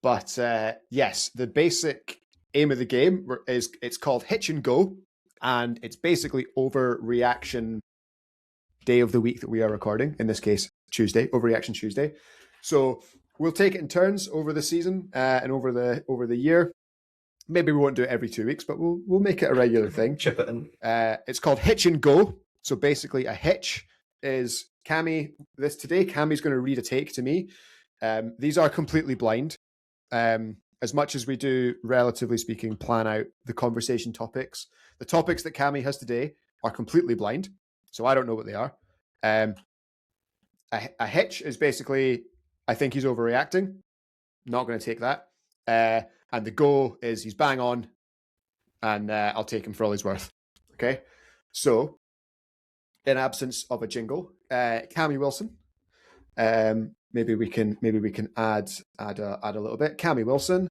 But yes, the basic aim of the game is it's called Hitch and Go, and it's basically overreaction day of the week that we are recording. In this case, Tuesday, overreaction Tuesday. So we'll take it in turns over the season and over the year. Maybe we won't do it every 2 weeks, but we'll make it a regular thing. Chip it in. It's called Hitch and Go. So basically, a hitch is Cammy. Today, Cammy's going to read a take to me. These are completely blind. As much as we do, relatively speaking, plan out the conversation topics, the topics that Cammy has today are completely blind. So I don't know what they are. A hitch is basically, I think he's overreacting. Not going to take that. And the go is he's bang on, and I'll take him for all he's worth. Okay? So, in absence of a jingle, Cammy Wilson. Maybe we can add a little bit. Cammy Wilson.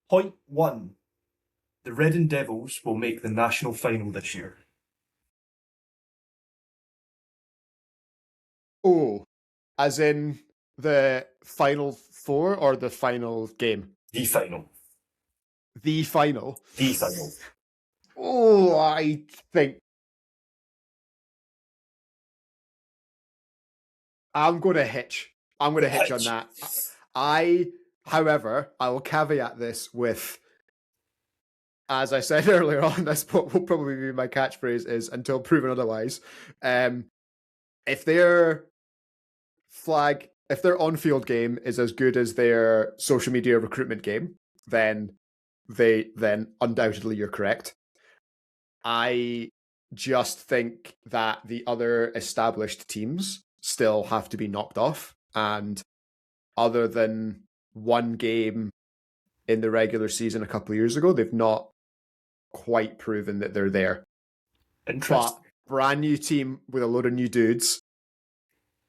Point 1. The Reading Devils will make the national final this year. Oh, as in the final four or the final game? The final. The final. The final. Oh, I think I'm going to hitch. I'm going to hitch on that. However, I will caveat this with, as I said earlier on, this will probably be my catchphrase is until proven otherwise. If their on-field game is as good as their social media recruitment game, then undoubtedly you're correct. I just think that the other established teams still have to be knocked off, and other than one game in the regular season a couple of years ago, they've not quite proven that they're there. Interesting. But brand new team with a load of new dudes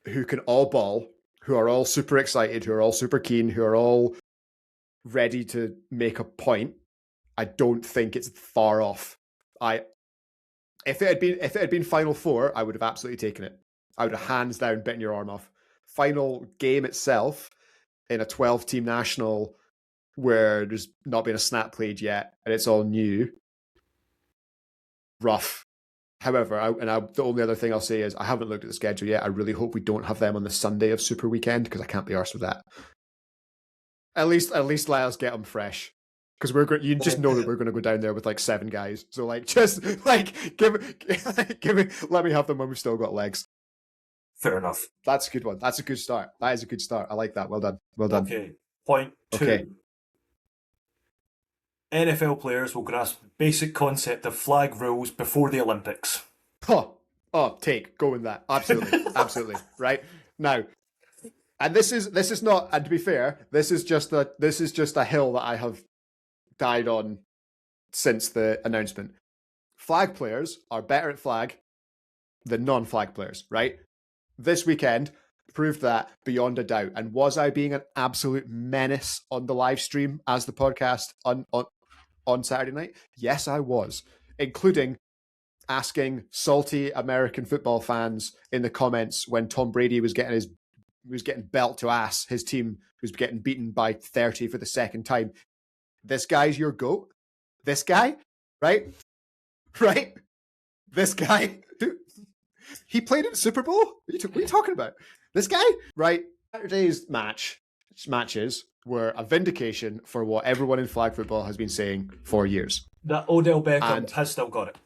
who can all ball, who are all super excited, who are all super keen, who are all ready to make a point. I don't think it's far off. If it had been Final Four, I would have absolutely taken it. I would have hands down bitten your arm off. Final game itself in a 12-team national where there's not been a snap played yet and it's all new. Rough. However, the only other thing I'll say is I haven't looked at the schedule yet. I really hope we don't have them on the Sunday of Super Weekend because I can't be arsed with that. At least let us get them fresh. Because you just know that we're going to go down there with like 7 guys. So like, just like let me have them when we've still got legs. Fair enough. That's a good one. That's a good start. That is a good start. I like that. Well done. Well done. Okay. Point 2. Okay. NFL players will grasp the basic concept of flag rules before the Olympics. Go with that. Absolutely. Absolutely. Right? Now, and this is not, and to be fair, this is just a hill that I have died on since the announcement. Flag players are better at flag than non-flag players, right? This weekend proved that beyond a doubt. And was I being an absolute menace on the live stream as the podcast on Saturday night? Yes, I was, including asking salty American football fans in the comments when Tom Brady was getting belt to ass. His team was getting beaten by 30 for the second time. This guy's your GOAT? This guy? Right? Right? This guy? He played in the Super Bowl? What are you talking about? This guy? Right? Saturday's matches were a vindication for what everyone in flag football has been saying for years. That Odell Beckham has still got it.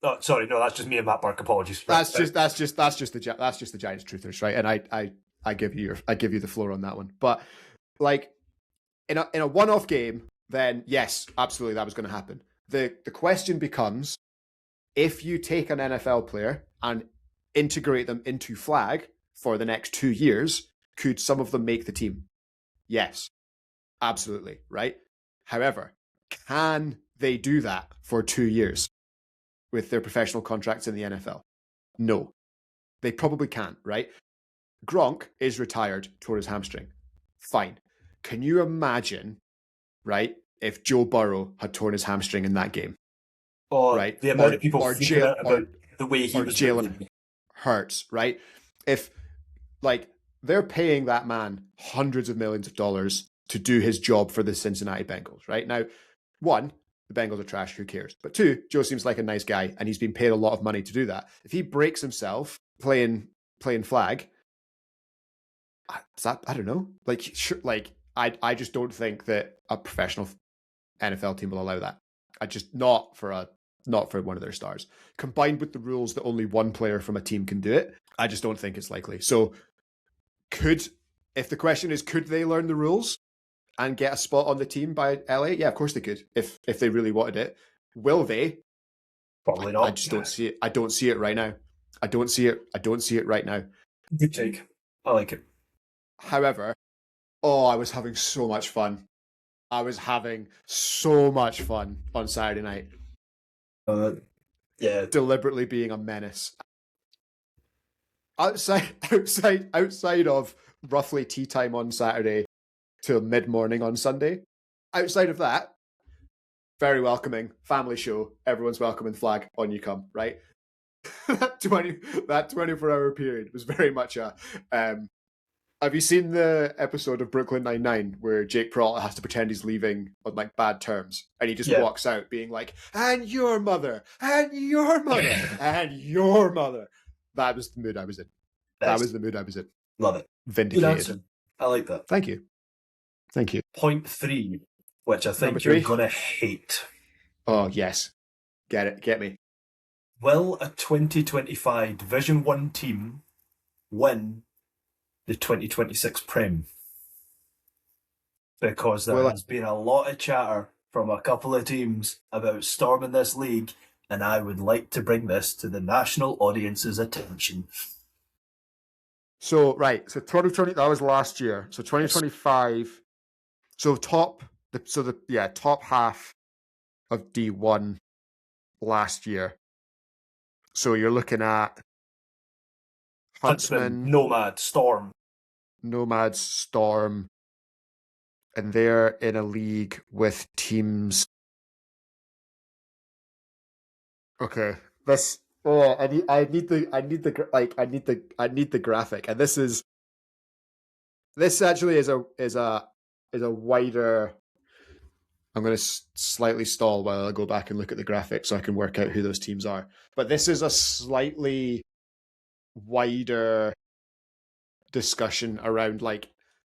Oh, sorry, no, that's just me and Matt Burke. Apologies. That's just the Giants truthers, right? And I give you the floor on that one. But like in a one-off game, then yes, absolutely, that was going to happen. The question becomes, if you take an NFL player and integrate them into flag for the next 2 years, could some of them make the team? Yes, absolutely, right? However, can they do that for 2 years with their professional contracts in the NFL? No, they probably can't, right? Gronk is retired, tore his hamstring. Fine. Can you imagine, right, if Joe Burrow had torn his hamstring in that game? Or right? The amount of people freaking out about the way he was Jalen Hurts, right? If like they're paying that man hundreds of millions of dollars to do his job for the Cincinnati Bengals, right? Now, one, the Bengals are trash, who cares? But two, Joe seems like a nice guy and he's been paid a lot of money to do that. If he breaks himself playing flag, I don't know. Like, sure, like I just don't think that a professional NFL team will allow that. I just not for one of their stars. Combined with the rules that only one player from a team can do it, I just don't think it's likely. So if the question is, could they learn the rules and get a spot on the team by LA? Yeah, of course they could, if they really wanted it. Will they? Probably not. I just don't see it. I don't see it right now. I don't see it right now. Good take. I like it. However, I was having so much fun. I was having so much fun on Saturday night. Yeah. Deliberately being a menace. Outside of roughly tea time on Saturday till mid-morning on Sunday. Outside of that, very welcoming, family show, everyone's welcoming flag, on you come, right? that 24-hour period was very much a have you seen the episode of Brooklyn Nine-Nine where Jake Peralta has to pretend he's leaving on like bad terms and he just walks out being like, and your mother, and your mother, and your mother. That was the mood I was in. That was the mood I was in. Love it. Vindicated. I like that. Thank you. Point 3, which I think you're going to hate. Oh, yes. Get it. Get me. Will a 2025 Division 1 team win the 2026 Prem? Because there has been a lot of chatter from a couple of teams about storming this league, and I would like to bring this to the national audience's attention. So 2020, that was last year. So 2025, so top half of D1 last year. So you're looking at Huntsman, Nomads, Storm, and they're in a league with teams. Okay, this. Oh, I need the graphic, and this actually is a wider. I'm going to slightly stall while I go back and look at the graphic so I can work out who those teams are. But this is a slightly wider discussion around like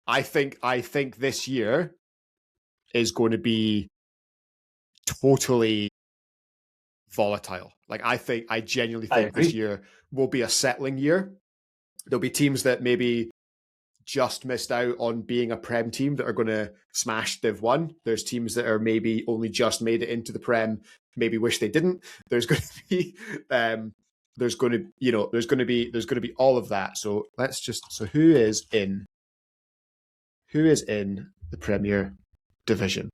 I think this year is going to be totally volatile. Like I genuinely think this year will be a settling year. There'll be teams that maybe just missed out on being a Prem team that are going to smash Div 1. There's teams that are maybe only just made it into the Prem, maybe wish they didn't. There's going to be there's going to be all of that. So who is in the Premier Division?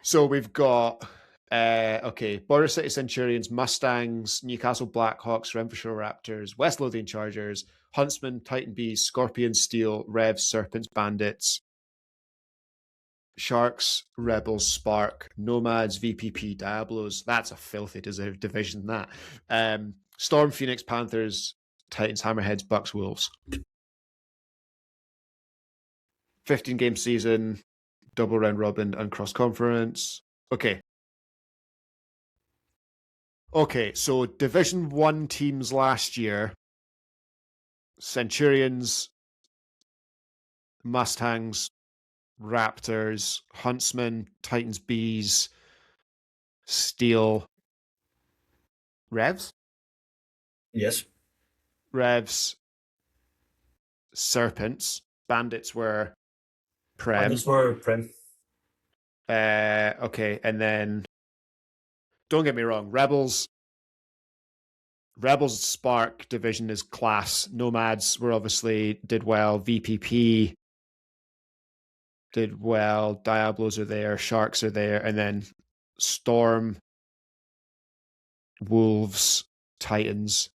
So we've got Border City Centurions, Mustangs, Newcastle Blackhawks, Renfrewshire Raptors, West Lothian Chargers, Huntsmen, Titan Bees, Scorpions, Steel, Revs, Serpents, Bandits, Sharks, Rebels, Spark, Nomads, VPP, Diablos. That's a filthy division, that. Storm, Phoenix, Panthers, Titans, Hammerheads, Bucks, Wolves. 15-game season, double round robin and cross conference. Okay, so Division 1 teams last year: Centurions, Mustangs, Raptors, Huntsmen, Titans, Bees, Steel, Revs? Yes. Revs, Serpents. Bandits were Prem. Okay, and then don't get me wrong, Rebels Spark division is class. Nomads were obviously did well. VPP did well. Diablos are there. Sharks are there. And then Storm, Wolves, Titans.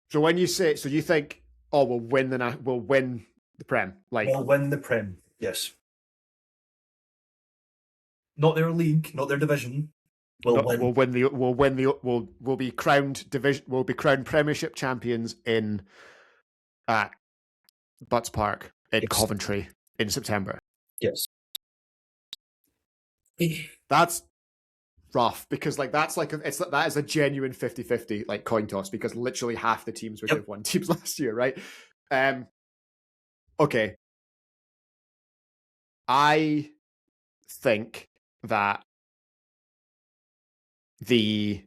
So when you say, so you think, we'll win the Prem? We'll win the Prem, yes. Not their league, not their division, We'll win. We'll be crowned Premiership champions in Butts Park in Coventry in September. Yes. That's rough because that is a genuine 50-50 like coin toss because literally half the teams were Div 1 teams last year, right? Okay. I think that the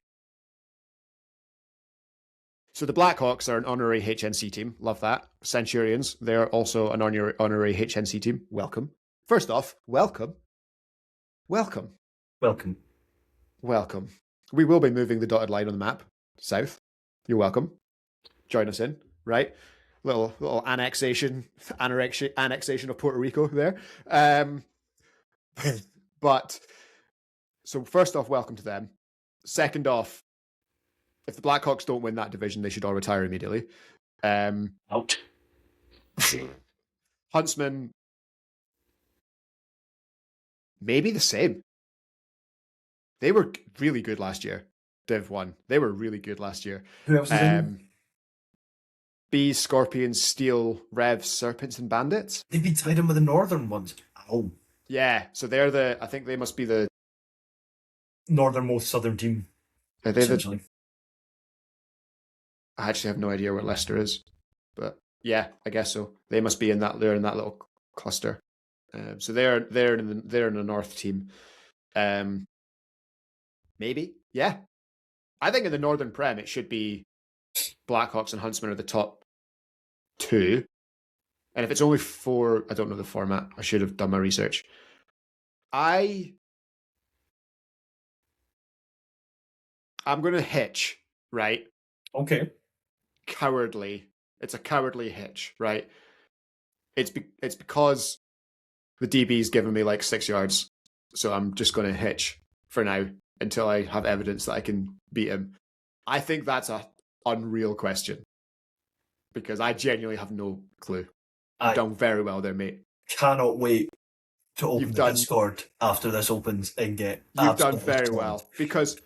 Blackhawks are an honorary HNC team. Love that. Centurions, they're also an honorary HNC team. Welcome. First off, welcome. Welcome. Welcome. Welcome. We will be moving the dotted line on the map south. You're welcome. Join us in, right? Little annexation of Puerto Rico there. But so first off, welcome to them. Second off, if the Blackhawks don't win that division, they should all retire immediately. Out. Huntsman, maybe the same. They were really good last year. Div 1. They were really good last year. Who else is in? Bees, Scorpions, Steel, Revs, Serpents, and Bandits. They've been tied in with the northern ones. Oh. Yeah, so I think they must be the northernmost southern team. Are they essentially. I actually have no idea where Leicester is. But yeah, I guess so. They must be they're in that little cluster. So they're in the north team. Maybe. Yeah. I think in the Northern Prem it should be Blackhawks and Huntsmen are the top two. And if it's only 4, I don't know the format. I should have done my research. I'm going to hitch, right? Okay. Cowardly. It's a cowardly hitch, right? It's because the DB's given me like 6 yards. So I'm just going to hitch for now until I have evidence that I can beat him. I think that's a unreal question because I genuinely have no clue. You've done very well there, mate. Cannot wait to open the Discord after this opens and get. You've done very well because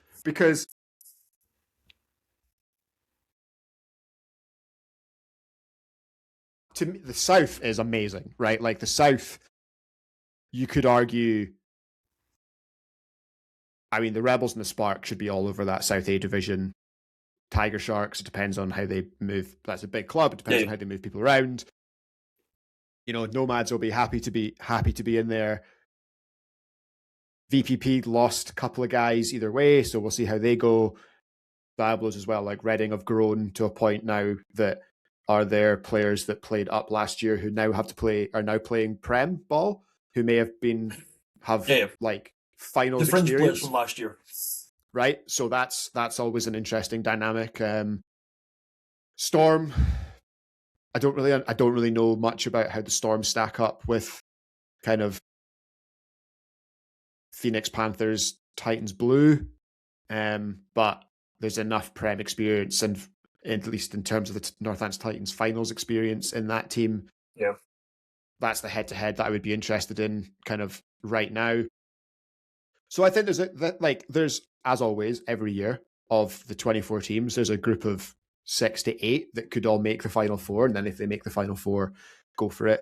to me the South is amazing, right? Like the South, you could argue. I mean, the Rebels and the Spark should be all over that South A division. Tiger Sharks, it depends on how they move. That's a big club. It depends on how they move people around. You know, Nomads will be happy to be in there. VPP lost a couple of guys either way, so we'll see how they go. Diablos as well, like Reading have grown to a point now that are there players that played up last year who now are now playing Prem ball, who may have like finals the fringe experience players from last year. Right, so that's always an interesting dynamic. Storm, I don't really know much about how the Storm stack up with kind of Phoenix Panthers, Titans Blue, but there's enough Prem experience and at least in terms of the Northants Titans finals experience in that team. Yeah, that's the head-to-head that I would be interested in kind of right now. So I think there's as always every year of the 24 teams, there's a group of 6 to 8 that could all make the final 4, and then if they make the final 4, go for it.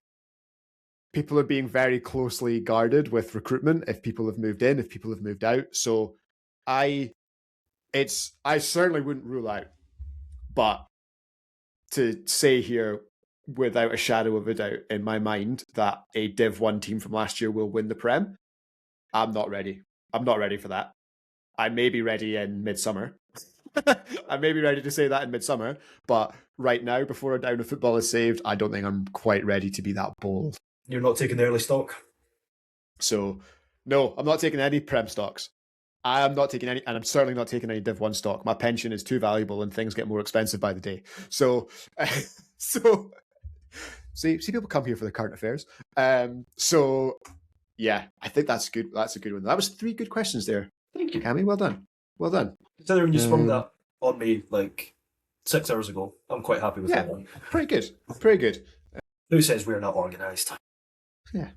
People are being very closely guarded with recruitment if people have moved in, if people have moved out. So I certainly wouldn't rule out, but to say here without a shadow of a doubt in my mind that a Div 1 team from last year will win the Prem, I'm not ready. I'm not ready for that. I may be ready in midsummer. I may be ready to say that in midsummer, but right now, before a down of football is saved, I don't think I'm quite ready to be that bold. You're not taking the early stock? So, no, I'm not taking any Prem stocks. I am not taking any, and I'm certainly not taking any Div 1 stock. My pension is too valuable and things get more expensive by the day. So, see people come here for the current affairs. So, yeah, I think that's good. That's a good one. That was 3 good questions there. Thank you, Cammy. Well done. Well done. Considering you sprung that on me like 6 hours ago, I'm quite happy with that one. Pretty good. Pretty good. Who says we're not organised? Yeah.